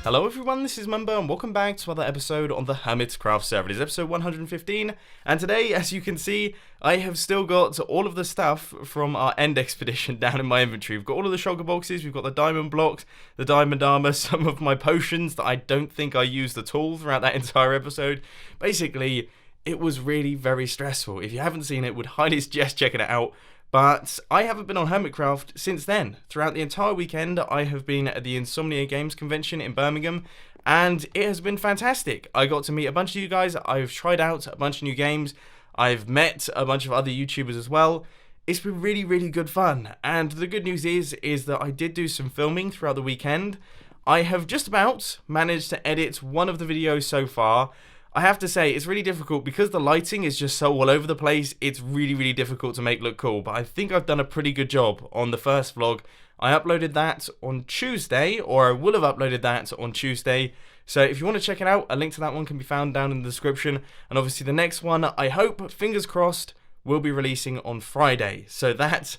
Hello everyone, this is Mumbo and welcome back to another episode on the Hermitcraft server. It is episode 115, and today, as you can see, I have still got all of the stuff from our end expedition down in my inventory. We've got all of the shulker boxes, we've got the diamond blocks, the diamond armor, some of my potions that I don't think I used at all throughout that entire episode. Basically, it was really very stressful. If you haven't seen it, would highly suggest checking it out. But I haven't been on Hermitcraft since then. Throughout the entire weekend, I have been at the Insomnia Games convention in Birmingham, and it has been fantastic. I got to meet a bunch of you guys, I've tried out a bunch of new games, I've met a bunch of other YouTubers as well. It's been really, really good fun, and the good news is that I did do some filming throughout the weekend. I have just about managed to edit one of the videos so far. I have to say, it's really difficult because the lighting is just so all over the place. It's really, really difficult to make look cool, but I think I've done a pretty good job on the first vlog. I uploaded that on Tuesday, or I will have uploaded that on Tuesday. So if you want to check it out, a link to that one can be found down in the description. And obviously the next one, I hope, fingers crossed, will be releasing on Friday. So that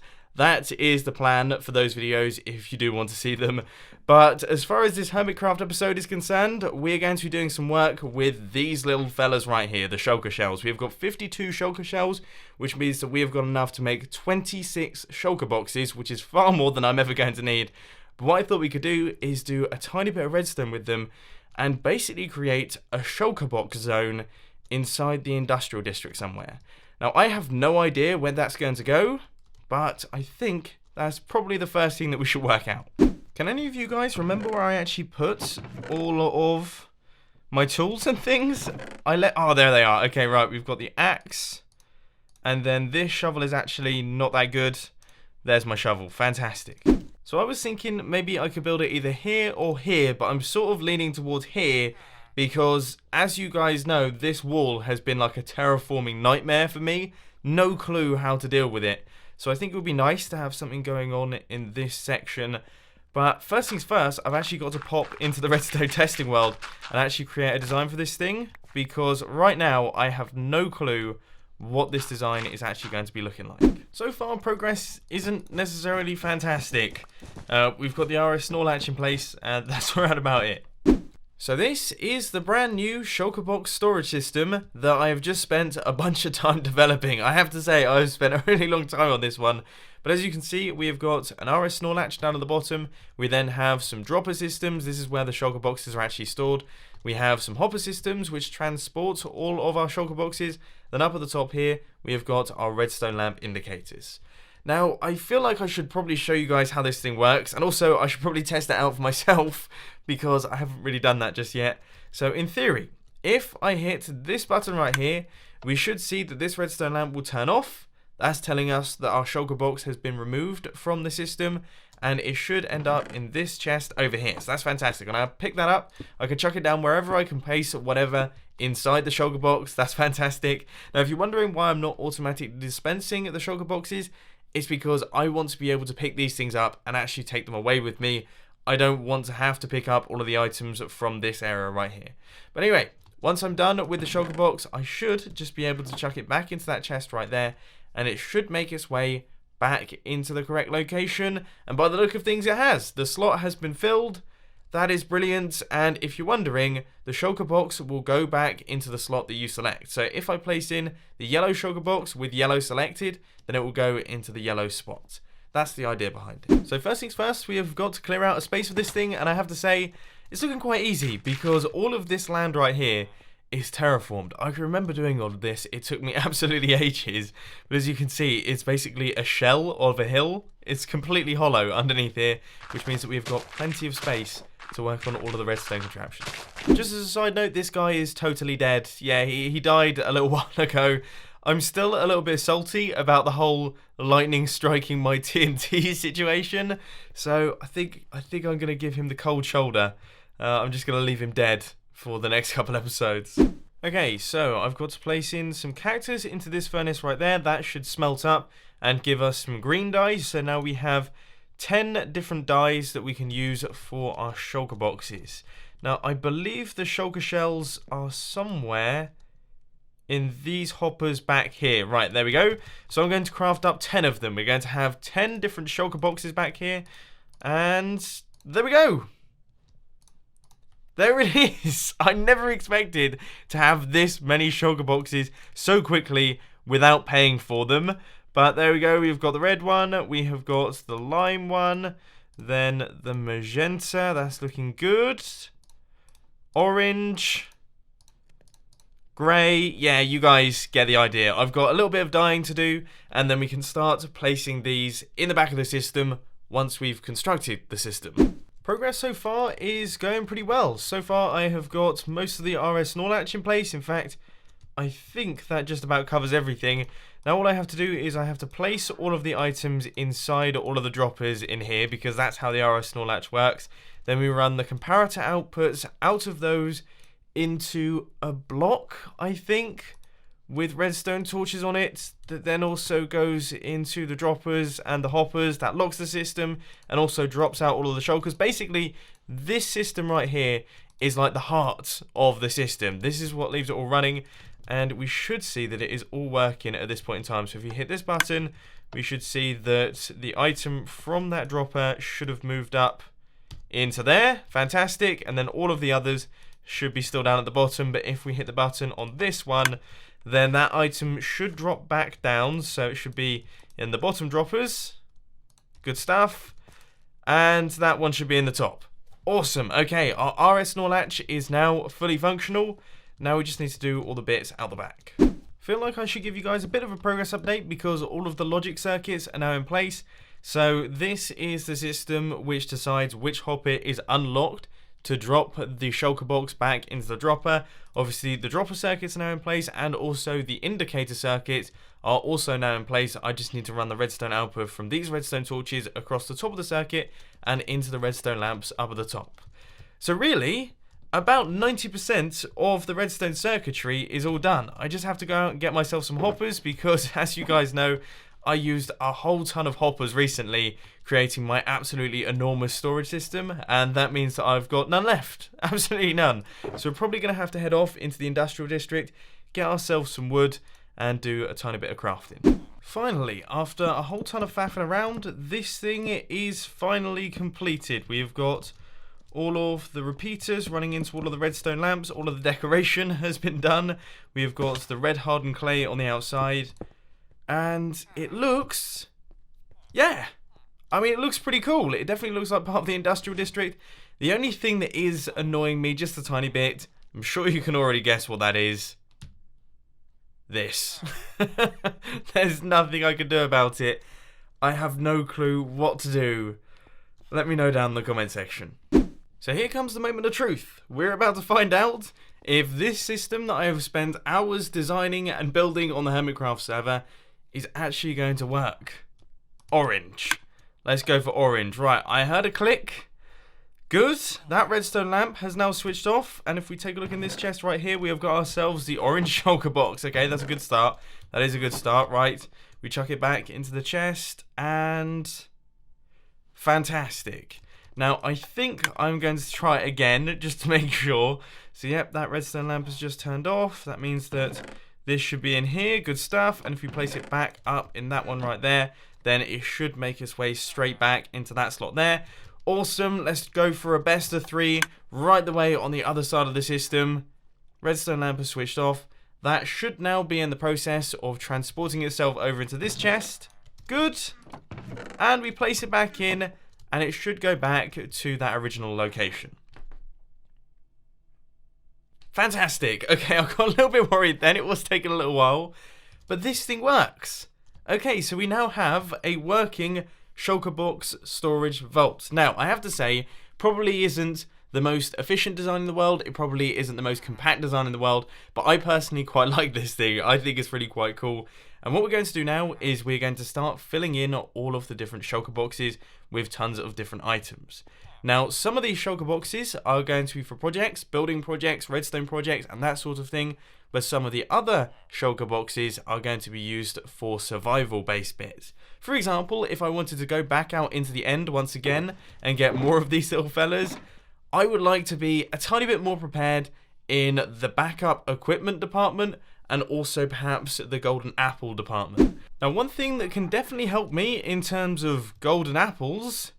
is the plan for those videos if you do want to see them. But as far as this Hermitcraft episode is concerned, we're going to be doing some work with these little fellas right here, the shulker shells. We've got 52 shulker shells, which means that we have got enough to make 26 shulker boxes, which is far more than I'm ever going to need. But what I thought we could do is do a tiny bit of redstone with them and basically create a shulker box zone inside the industrial district somewhere. Now, I have no idea where that's going to go, but I think that's probably the first thing that we should work out. Can any of you guys remember where I actually put all of my tools and things? Oh, there they are. Okay, right, we've got the axe. And then this shovel is actually not that good. There's my shovel. Fantastic. So I was thinking maybe I could build it either here or here, but I'm sort of leaning towards here because, as you guys know, this wall has been like a terraforming nightmare for me. No clue how to deal with it. So I think it would be nice to have something going on in this section. But first things first, I've actually got to pop into the Redstone testing world and actually create a design for this thing. Because right now, I have no clue what this design is actually going to be looking like. So far, progress isn't necessarily fantastic. We've got the RS Snorlatch in place, and that's right about it. So this is the brand new shulker box storage system that I have just spent a bunch of time developing. I have to say, I've spent a really long time on this one. But as you can see, we have got an RS Snorlatch down at the bottom. We then have some dropper systems. This is where the shulker boxes are actually stored. We have some hopper systems which transport all of our shulker boxes. Then up at the top here, we have got our redstone lamp indicators. Now, I feel like I should probably show you guys how this thing works, and also I should probably test it out for myself, because I haven't really done that just yet. So in theory, if I hit this button right here, we should see that this redstone lamp will turn off. That's telling us that our shulker box has been removed from the system, and it should end up in this chest over here. So that's fantastic. And I pick that up, I can chuck it down wherever I can place whatever inside the shulker box. That's fantastic. Now, if you're wondering why I'm not automatically dispensing the shulker boxes, it's because I want to be able to pick these things up and actually take them away with me. I don't want to have to pick up all of the items from this area right here. But anyway, once I'm done with the shulker box, I should just be able to chuck it back into that chest right there, and it should make its way back into the correct location. And by the look of things, it has. The slot has been filled. That is brilliant. And if you're wondering, the shulker box will go back into the slot that you select. So if I place in the yellow shulker box with yellow selected, then it will go into the yellow spot. That's the idea behind it. So first things first, we have got to clear out a space for this thing. And I have to say, it's looking quite easy because all of this land right here is terraformed. I can remember doing all of this. It took me absolutely ages. But as you can see, it's basically a shell of a hill. It's completely hollow underneath here, which means that we've got plenty of space to work on all of the redstone contraptions. Just as a side note, this guy is totally dead. Yeah, he died a little while ago. I'm still a little bit salty about the whole lightning striking my TNT situation. So I think I'm going to give him the cold shoulder. I'm just going to leave him dead for the next couple episodes. Okay, so I've got to place in some cactus into this furnace right there. That should smelt up and give us some green dye. So now we have 10 different dyes that we can use for our shulker boxes. Now, I believe the shulker shells are somewhere in these hoppers back here. Right, there we go. So I'm going to craft up 10 of them. We're going to have 10 different shulker boxes back here. And there we go. There it is. I never expected to have this many shulker boxes so quickly without paying for them. But there we go. We've got the red one. We have got the lime one. Then the magenta. That's looking good. Orange. Grey. Yeah, you guys get the idea. I've got a little bit of dyeing to do. And then we can start placing these in the back of the system once we've constructed the system. Progress so far is going pretty well. So far I have got most of the RS Snorlatch in place. In fact, I think that just about covers everything. Now all I have to do is I have to place all of the items inside all of the droppers in here, because that's how the RS Snorlatch works. Then we run the comparator outputs out of those into a block, I think, with redstone torches on it, that then also goes into the droppers and the hoppers. That locks the system and also drops out all of the shulkers. Basically, this system right here is like the heart of the system. This is what leaves it all running, and we should see that it is all working at this point in time. So if you hit this button, we should see that the item from that dropper should have moved up into there. Fantastic. And then all of the others should be still down at the bottom. But if we hit the button on this one, then that item should drop back down. So it should be in the bottom droppers. Good stuff. And that one should be in the top. Awesome. Okay, our RS Snorlatch is now fully functional. Now we just need to do all the bits out the back. Feel like I should give you guys a bit of a progress update, because all of the logic circuits are now in place. So this is the system which decides which hopper is unlocked to drop the shulker box back into the dropper. Obviously the dropper circuits are now in place, and also the indicator circuits are also now in place. I just need to run the redstone output from these redstone torches across the top of the circuit and into the redstone lamps up at the top. So really, about 90% of the redstone circuitry is all done. I just have to go out and get myself some hoppers, because as you guys know, I used a whole ton of hoppers recently creating my absolutely enormous storage system, and that means that I've got none left. Absolutely none. So we're probably going to have to head off into the industrial district, get ourselves some wood, and do a tiny bit of crafting. Finally, after a whole ton of faffing around, this thing is finally completed. We've got all of the repeaters running into all of the redstone lamps. All of the decoration has been done. We've got the red hardened clay on the outside. And it looks, yeah, I mean, it looks pretty cool. It definitely looks like part of the industrial district. The only thing that is annoying me just a tiny bit, I'm sure you can already guess what that is. This. There's nothing I can do about it. I have no clue what to do. Let me know down in the comment section. So here comes the moment of truth. We're about to find out if this system that I have spent hours designing and building on the Hermitcraft server is actually going to work. Orange. Let's go for orange. Right, I heard a click. Good. That redstone lamp has now switched off. And if we take a look in this chest right here, we have got ourselves the orange shulker box. Okay, that's a good start. That is a good start. Right. We chuck it back into the chest. And fantastic. Now, I think I'm going to try it again just to make sure. So, yep, that redstone lamp has just turned off. That means that this should be in here. Good stuff. And if we place it back up in that one right there, then it should make its way straight back into that slot there. Awesome. Let's go for a best of 3 right the way on the other side of the system. Redstone lamp has switched off. That should now be in the process of transporting itself over into this chest. Good. And we place it back in, and it should go back to that original location. Fantastic. Okay, I got a little bit worried then. It was taking a little while. But this thing works. Okay, so we now have a working shulker box storage vault. Now, I have to say, probably isn't the most efficient design in the world. It probably isn't the most compact design in the world. But I personally quite like this thing. I think it's really quite cool. And what we're going to do now is we're going to start filling in all of the different shulker boxes with tons of different items. Now, some of these shulker boxes are going to be for projects, building projects, redstone projects, and that sort of thing. But some of the other shulker boxes are going to be used for survival-based bits. For example, if I wanted to go back out into the end once again and get more of these little fellas, I would like to be a tiny bit more prepared in the backup equipment department, and also perhaps the golden apple department. Now, one thing that can definitely help me in terms of golden apples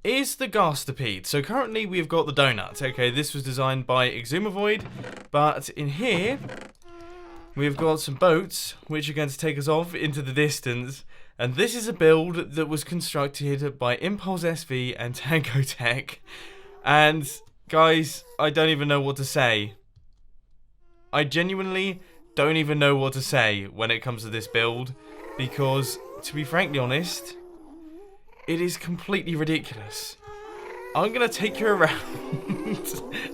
is the Gastapede. So currently we've got the donut. Okay, this was designed by Exumavoid, but in here we've got some boats which are going to take us off into the distance. And this is a build that was constructed by Impulse SV and Tango Tech. And guys, I don't even know what to say. I genuinely don't even know what to say when it comes to this build, because to be frankly honest, it is completely ridiculous. I'm going to take you around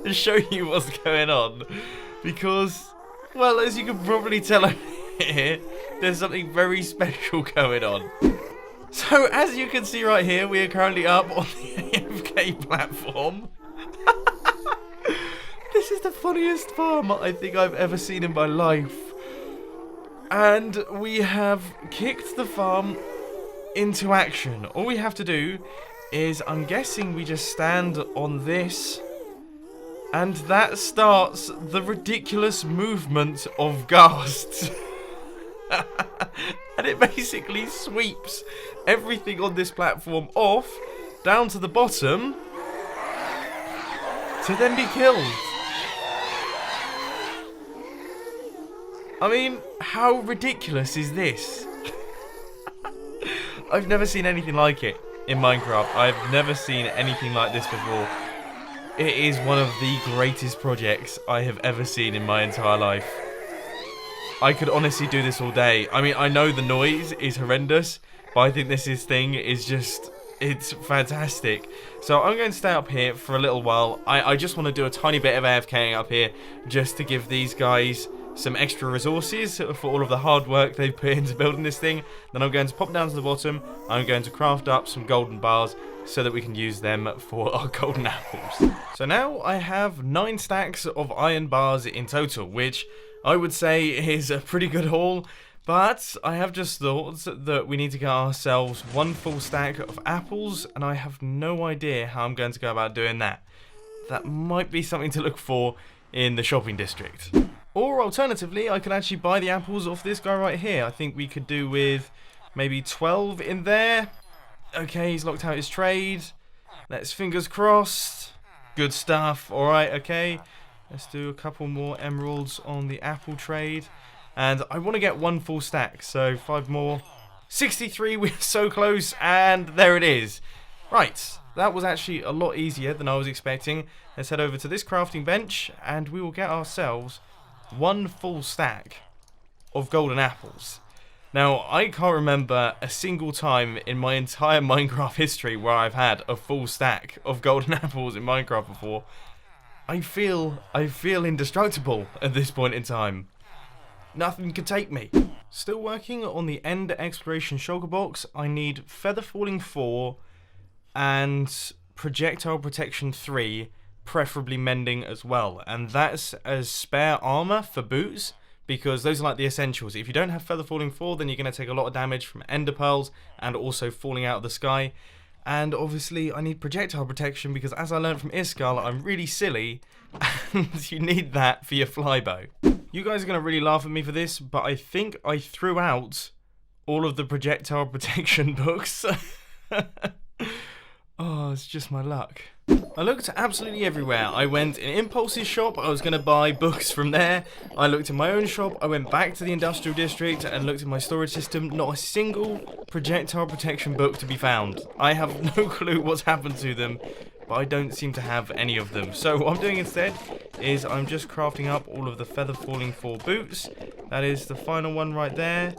and show you what's going on, because, well, as you can probably tell over here, there's something very special going on. So, as you can see right here, we are currently up on the AFK platform. This is the funniest farm I think I've ever seen in my life. And we have kicked the farm into action. All we have to do is, I'm guessing we just stand on this, and that starts the ridiculous movement of ghasts. And it basically sweeps everything on this platform off down to the bottom to then be killed. I mean, how ridiculous is this? I've never seen anything like it in Minecraft. I've never seen anything like this before. It is one of the greatest projects I have ever seen in my entire life. I could honestly do this all day. I mean, I know the noise is horrendous, but I think this thing is just, it's fantastic. So I'm going to stay up here for a little while. I just want to do a tiny bit of AFKing up here just to give these guys some extra resources for all of the hard work they've put into building this thing. Then I'm going to pop down to the bottom. I'm going to craft up some golden bars so that we can use them for our golden apples. So now I have 9 stacks of iron bars in total, which I would say is a pretty good haul. But I have just thought that we need to get ourselves 1 full stack of apples, and I have no idea how I'm going to go about doing that. That might be something to look for in the shopping district. Or alternatively, I could actually buy the apples off this guy right here. I think we could do with maybe 12 in there. Okay, he's locked out his trade. Let's fingers crossed. Good stuff. Alright, okay. Let's do a couple more emeralds on the apple trade. And I want to get 1 full stack, so 5 more. 63, we're so close, and there it is. Right, that was actually a lot easier than I was expecting. Let's head over to this crafting bench, and we will get ourselves 1 full stack of golden apples. Now, I can't remember a single time in my entire Minecraft history where I've had a full stack of golden apples in Minecraft before. I feel indestructible at this point in time. Nothing can take me. Still working on the End Exploration Shulker box. I need Feather Falling 4 and Projectile Protection 3, preferably Mending as well. And that's as spare armor for boots, because those are like the essentials. If you don't have Feather Falling 4, then you're going to take a lot of damage from Ender Pearls and also falling out of the sky. And obviously I need Projectile Protection because, as I learned from Iskall, I'm really silly and you need that for your flybow. You guys are going to really laugh at me for this, but I think I threw out all of the Projectile Protection books. Oh, it's just my luck. I looked absolutely everywhere. I went in Impulse's shop, I was going to buy books from there. I looked in my own shop, I went back to the industrial district and looked in my storage system. Not a single Projectile Protection book to be found. I have no clue what's happened to them, but I don't seem to have any of them. So what I'm doing instead is I'm just crafting up all of the Feather Falling 4 boots. That is the final one right there.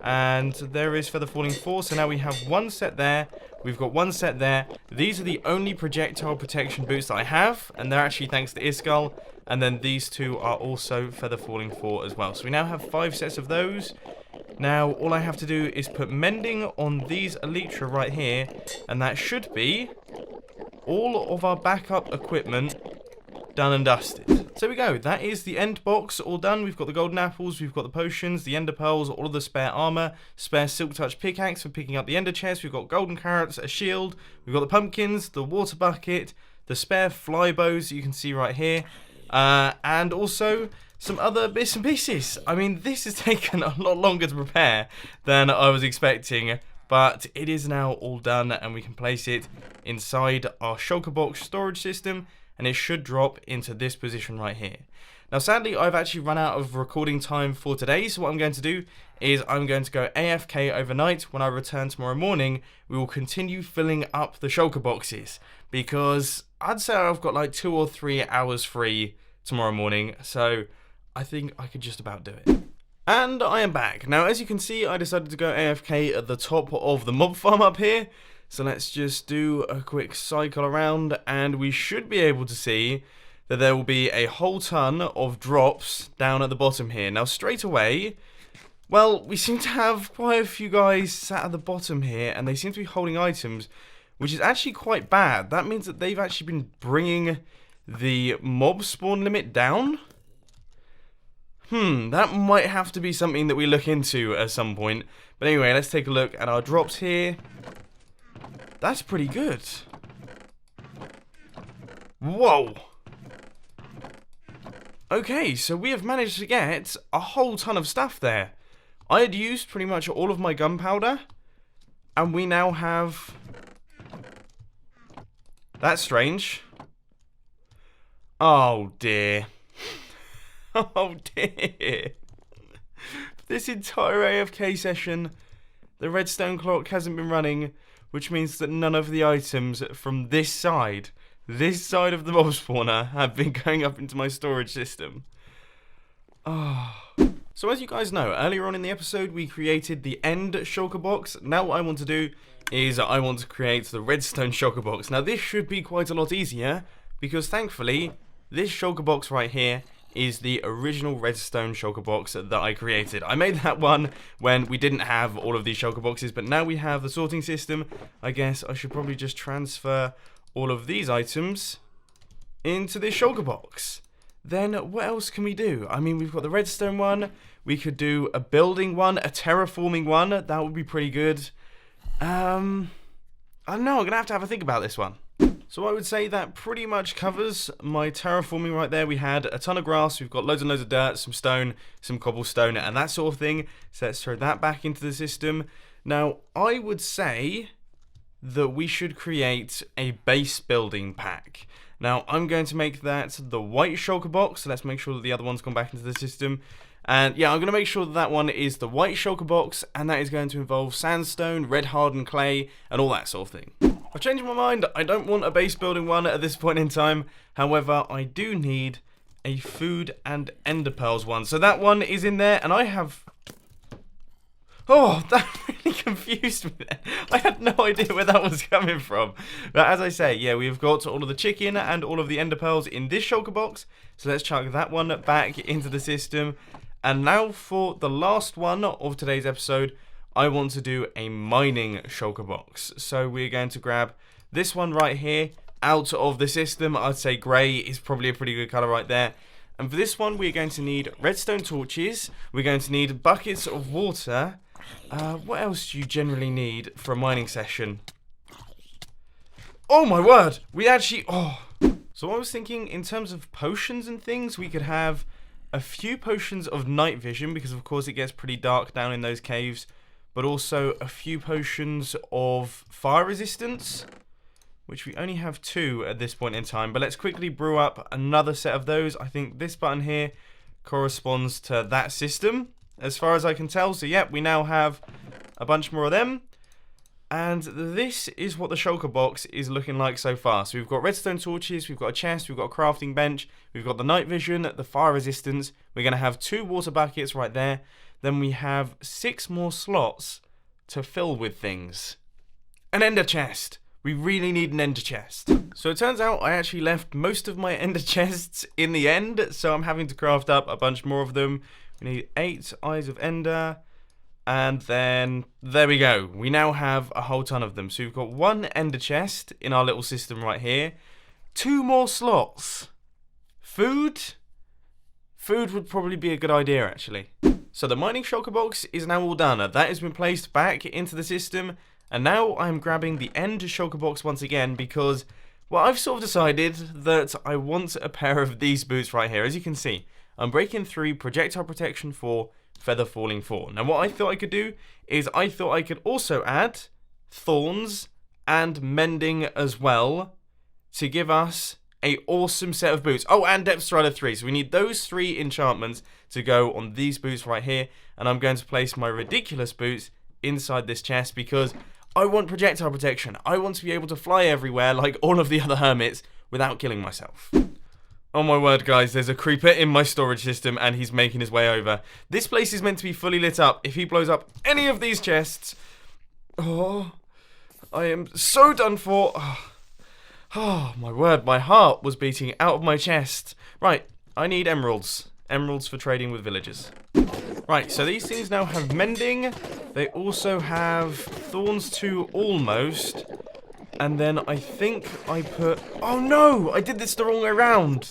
And there is Feather Falling 4, so now we have 1 set there. We've got 1 set there. These are the only Projectile Protection boots that I have, and they're actually thanks to Iskall. And then these 2 are also Feather Falling 4 as well. So we now have 5 sets of those. Now, all I have to do is put Mending on these Elytra right here, and that should be all of our backup equipment done and dusted. So there we go, that is the end box all done. We've got the golden apples, we've got the potions, the ender pearls, all of the spare armor, spare silk touch pickaxe for picking up the ender chest, we've got golden carrots, a shield, we've got the pumpkins, the water bucket, the spare fly bows you can see right here, and also some other bits and pieces. I mean, this has taken a lot longer to prepare than I was expecting, but it is now all done, and we can place it inside our Shulker box storage system, and it should drop into this position right here. Now, sadly, I've actually run out of recording time for today, so what I'm going to do is I'm going to go AFK overnight. When I return tomorrow morning, we will continue filling up the Shulker boxes, because I'd say I've got like 2 or 3 hours free tomorrow morning, so I think I could just about do it. And I am back. Now, as you can see, I decided to go AFK at the top of the mob farm up here, so let's just do a quick cycle around, and we should be able to see that there will be a whole ton of drops down at the bottom here. Now, straight away, well, we seem to have quite a few guys sat at the bottom here, and they seem to be holding items, which is actually quite bad. That means that they've actually been bringing the mob spawn limit down. That might have to be something that we look into at some point. But anyway, let's take a look at our drops here. That's pretty good. Whoa. Okay, so we have managed to get a whole ton of stuff there. I had used pretty much all of my gunpowder, and we now have... That's strange. Oh dear. Oh dear. This entire AFK session, the redstone clock hasn't been running, which means that none of the items from this side of the mob spawner, have been going up into my storage system. Oh. So as you guys know, earlier on in the episode we created the end shulker box. Now what I want to do is I want to create the redstone shulker box. Now this should be quite a lot easier, because thankfully this shulker box right here is the original redstone shulker box that I created. I made that one when we didn't have all of these shulker boxes, but now we have the sorting system. I guess I should probably just transfer all of these items into this shulker box. Then what else can we do? I mean, we've got the redstone one. We could do a building one, a terraforming one. That would be pretty good. I don't know. I'm gonna have to think about this one. So I would say that pretty much covers my terraforming right there. We had a ton of grass, we've got loads and loads of dirt, some stone, some cobblestone, and that sort of thing. So let's throw that back into the system. Now, I would say that we should create a base building pack. Now, I'm going to make that the white shulker box, so let's make sure that the other one's gone back into the system. And yeah, I'm going to make sure that that one is the white shulker box, and that is going to involve sandstone, red hardened clay, and all that sort of thing. I've changed my mind. I don't want a base building one at this point in time. However, I do need a food and ender pearls one. So that one is in there, and I have... Oh, that really confused me there. I had no idea where that was coming from. But as I say, yeah, we've got all of the chicken and all of the ender pearls in this shulker box. So let's chuck that one back into the system. And now for the last one of today's episode, I want to do a mining shulker box. So we're going to grab this one right here out of the system. I'd say grey is probably a pretty good colour right there. And for this one, we're going to need redstone torches. We're going to need buckets of water. What else do you generally need for a mining session? Oh my word! We actually... Oh. So I was thinking, in terms of potions and things, we could have a few potions of night vision, because of course it gets pretty dark down in those caves. But also a few potions of fire resistance, which we only have 2 at this point in time. But let's quickly brew up another set of those. I think this button here corresponds to that system, as far as I can tell. So yeah, we now have a bunch more of them. And this is what the shulker box is looking like so far. So we've got redstone torches, we've got a chest, we've got a crafting bench, we've got the night vision, the fire resistance. We're going to have 2 water buckets right there. Then we have 6 more slots to fill with things. An ender chest. We really need an ender chest. So it turns out I actually left most of my ender chests in the end, so I'm having to craft up a bunch more of them. We need 8 eyes of ender, and then there we go. We now have a whole ton of them. So we've got 1 ender chest in our little system right here. 2 more slots. Food? Food would probably be a good idea, actually. So the mining shulker box is now all done. That has been placed back into the system. And now I'm grabbing the end shulker box once again, because, well, I've sort of decided that I want a pair of these boots right here. As you can see, I'm breaking through projectile protection 4 Feather Falling 4. Now, what I thought I could do is I thought I could also add Thorns and Mending as well to give us a awesome set of boots. Oh, and Depth Strider 3. So we need those 3 enchantments to go on these boots right here. And I'm going to place my ridiculous boots inside this chest because I want projectile protection. I want to be able to fly everywhere like all of the other hermits without killing myself. Oh my word, guys, there's a creeper in my storage system and he's making his way over. This place is meant to be fully lit up. If he blows up any of these chests, oh, I am so done for. Oh, my word, my heart was beating out of my chest. Right, I need emeralds. Emeralds for trading with villagers. Right, so these things now have Mending. They also have Thorns 2 almost. And then I think I put... Oh no! I did this the wrong way around!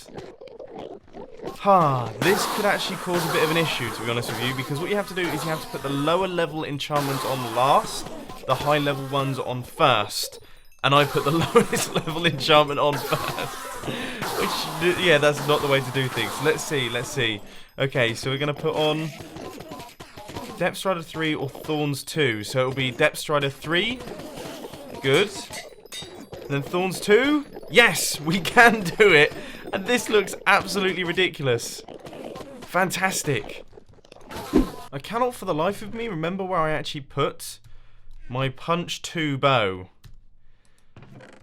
This could actually cause a bit of an issue, to be honest with you, because what you have to do is you have to put the lower level enchantments on last, the high level ones on first. And I put the lowest level enchantment on first. Which, yeah, that's not the way to do things. Let's see. Okay, so we're going to put on Depth Strider 3 or Thorns 2. So it'll be Depth Strider 3. Good. And then Thorns 2. Yes, we can do it. And this looks absolutely ridiculous. Fantastic. I cannot for the life of me remember where I actually put my Punch 2 bow.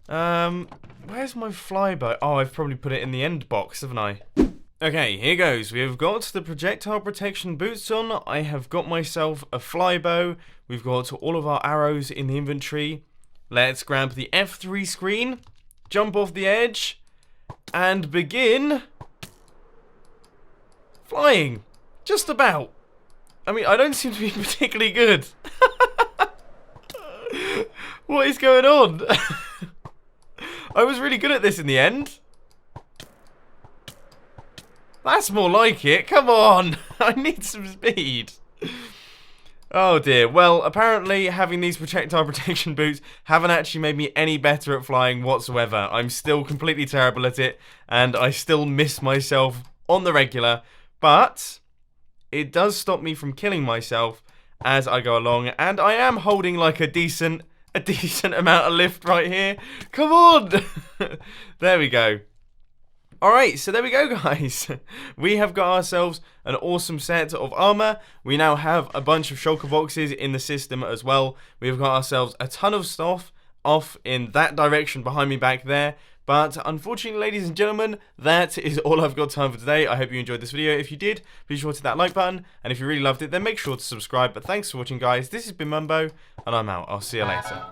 Where's my fly bow? Oh, I've probably put it in the end box, haven't I? Okay, here goes. We have got the projectile protection boots on. I have got myself a fly bow. We've got all of our arrows in the inventory. Let's grab the F3 screen, jump off the edge, and begin flying. Just about. I mean, I don't seem to be particularly good. What is going on? I was really good at this in the end. That's more like it. Come on. I need some speed. Oh dear. Well, apparently having these projectile protection boots haven't actually made me any better at flying whatsoever. I'm still completely terrible at it, and I still miss myself on the regular, but it does stop me from killing myself as I go along, and I am holding like a decent amount of lift right here. Come on. There we go. Alright, so there we go, guys. We have got ourselves an awesome set of armor. We now have a bunch of shulker boxes in the system as well. We've got ourselves a ton of stuff off in that direction behind me back there. But unfortunately, ladies and gentlemen, that is all I've got time for today. I hope you enjoyed this video. If you did, be sure to hit that like button. And if you really loved it, then make sure to subscribe. But thanks for watching, guys. This has been Mumbo, and I'm out. I'll see you later.